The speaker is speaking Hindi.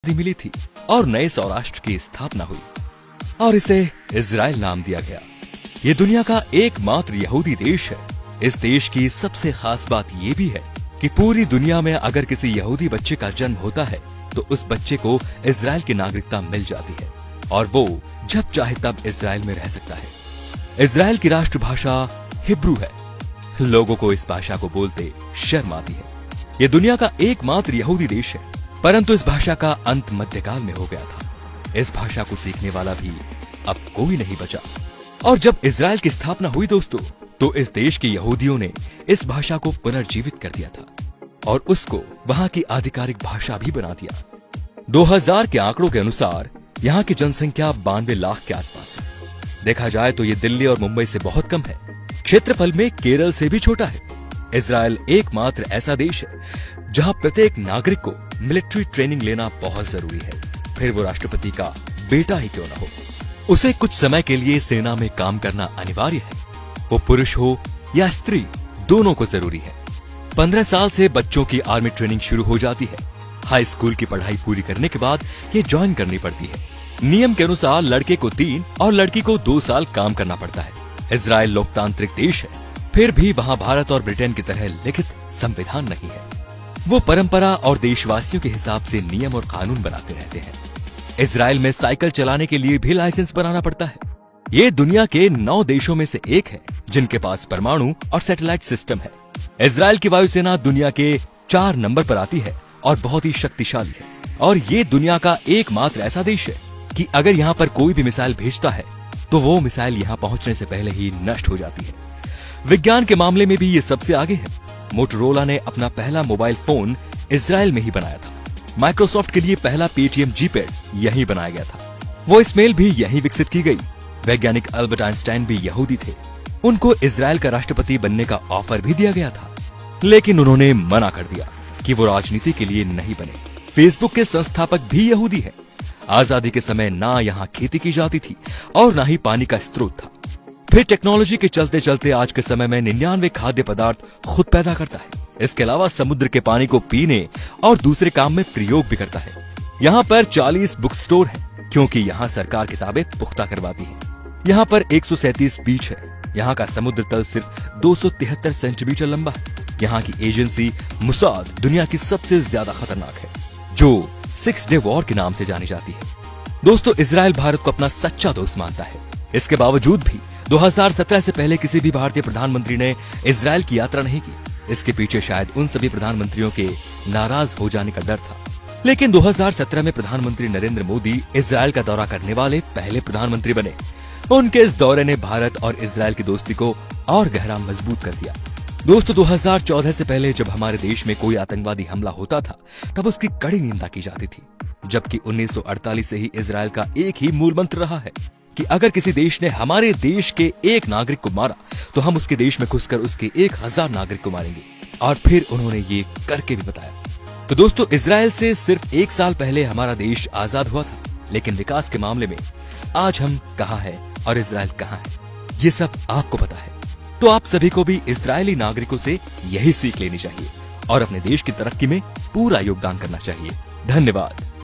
मिली थी और नए सौराष्ट्र की स्थापना हुई और इसे इजराइल नाम दिया गया। ये दुनिया का एकमात्र यहूदी देश है। इस देश की सबसे खास बात ये भी है कि पूरी दुनिया में अगर किसी यहूदी बच्चे का जन्म होता है तो उस बच्चे को इजराइल की नागरिकता मिल जाती है और वो जब चाहे तब इजराइल में रह सकता है। इजराइल की राष्ट्रभाषा हिब्रू है। लोगों को इस भाषा को बोलते शर्म आती है। ये दुनिया का एकमात्र यहूदी देश है, परंतु इस भाषा का अंत मध्यकाल में हो गया था। इस भाषा को सीखने वाला भी अब कोई नहीं बचा। और जब इजराइल की स्थापना हुई दोस्तों, तो इस देश के यहूदियों ने इस भाषा को पुनर्जीवित कर दिया था और उसको वहां की आधिकारिक भाषा भी बना दिया। 2000 के आंकड़ों के अनुसार यहाँ की जनसंख्या 92 लाख के आसपास है। देखा जाए तो ये दिल्ली और मुंबई से बहुत कम है। क्षेत्रफल में केरल से भी छोटा है। इजराइल एकमात्र ऐसा देश है जहां प्रत्येक नागरिक को मिलिट्री ट्रेनिंग लेना बहुत जरूरी है, फिर वो राष्ट्रपति का बेटा ही क्यों ना हो। उसे कुछ समय के लिए सेना में काम करना अनिवार्य है। वो पुरुष हो या स्त्री, दोनों को जरूरी है। 15 साल से बच्चों की आर्मी ट्रेनिंग शुरू हो जाती है। हाई स्कूल की पढ़ाई पूरी करने के बाद ये ज्वाइन करनी पड़ती है। नियम के अनुसार लड़के को 3 और लड़की को 2 साल काम करना पड़ता है। इजराइल लोकतांत्रिक देश है, फिर भी वहां भारत और ब्रिटेन की तरह लिखित संविधान नहीं है। वो परंपरा और देशवासियों के हिसाब से नियम और कानून बनाते रहते हैं। इजराइल में साइकिल चलाने के लिए भी लाइसेंस बनाना पड़ता है। ये दुनिया के 9 देशों में से एक है जिनके पास परमाणु और सैटेलाइट सिस्टम है। इजराइल की वायुसेना दुनिया के 4 नंबर पर आती है और बहुत ही शक्तिशाली है। और ये दुनिया का एकमात्र ऐसा देश है कि अगर यहाँ पर कोई भी मिसाइल भेजता है तो वो मिसाइल यहाँ पहुंचने से पहले ही नष्ट हो जाती है। विज्ञान के मामले में भी ये सबसे आगे है। मोटोरोला ने अपना पहला मोबाइल फोन इजराइल में ही बनाया था। माइक्रोसॉफ्ट के लिए पहला पेटीएम जीपैड यहीं बनाया गया था। वॉइसमेल भी यहीं विकसित की गई। वैज्ञानिक अल्बर्ट आइंस्टाइन भी यहूदी थे। उनको इजराइल का राष्ट्रपति बनने का ऑफर भी दिया गया था, लेकिन उन्होंने मना कर दिया कि वो राजनीति के लिए नहीं बने। फेसबुक के संस्थापक भी यहूदी है। आजादी के समय ना यहाँ खेती की जाती थी और ना ही पानी का स्रोत था। फिर टेक्नोलॉजी के चलते चलते आज के समय में 99 खाद्य पदार्थ खुद पैदा करता है। इसके अलावा समुद्र के पानी को पीने और दूसरे काम में प्रयोग भी करता है। यहाँ पर 40 बुक स्टोर है क्योंकि यहाँ सरकार किताबें पुख्ता करवाती है। यहाँ पर 137 बीच है। यहाँ का समुद्र तल सिर्फ 273 सेंटीमीटर लंबा है। यहाँ की एजेंसी मुसाद दुनिया की सबसे ज्यादा खतरनाक है, जो 6 डे वॉर के नाम से जानी जाती है। दोस्तों, इजराइल भारत को अपना सच्चा दोस्त मानता है। इसके बावजूद भी 2017 से पहले किसी भी भारतीय प्रधानमंत्री ने इजराइल की यात्रा नहीं की। इसके पीछे शायद उन सभी प्रधानमंत्रियों के नाराज हो जाने का डर था। लेकिन 2017 में प्रधानमंत्री नरेंद्र मोदी इजराइल का दौरा करने वाले पहले प्रधानमंत्री बने। उनके इस दौरे ने भारत और इजराइल की दोस्ती को और गहरा मजबूत कर दिया। दोस्तों, 2014 से पहले जब हमारे देश में कोई आतंकवादी हमला होता था तब उसकी कड़ी निंदा की जाती थी, जबकि 1948 से ही इजराइल का एक ही मूल मंत्र रहा है कि अगर किसी देश ने हमारे देश के एक नागरिक को मारा तो हम उसके देश में घुसकर उसके 1000 नागरिक को मारेंगे। और फिर उन्होंने ये करके भी बताया। तो दोस्तों, इजराइल से सिर्फ 1 साल पहले हमारा देश आजाद हुआ था, लेकिन विकास के मामले में आज हम कहाँ हैं और इजराइल कहाँ है, ये सब आपको पता है। तो आप सभी को भी इजरायली नागरिकों से यही सीख लेनी चाहिए और अपने देश की तरक्की में पूरा योगदान करना चाहिए। धन्यवाद।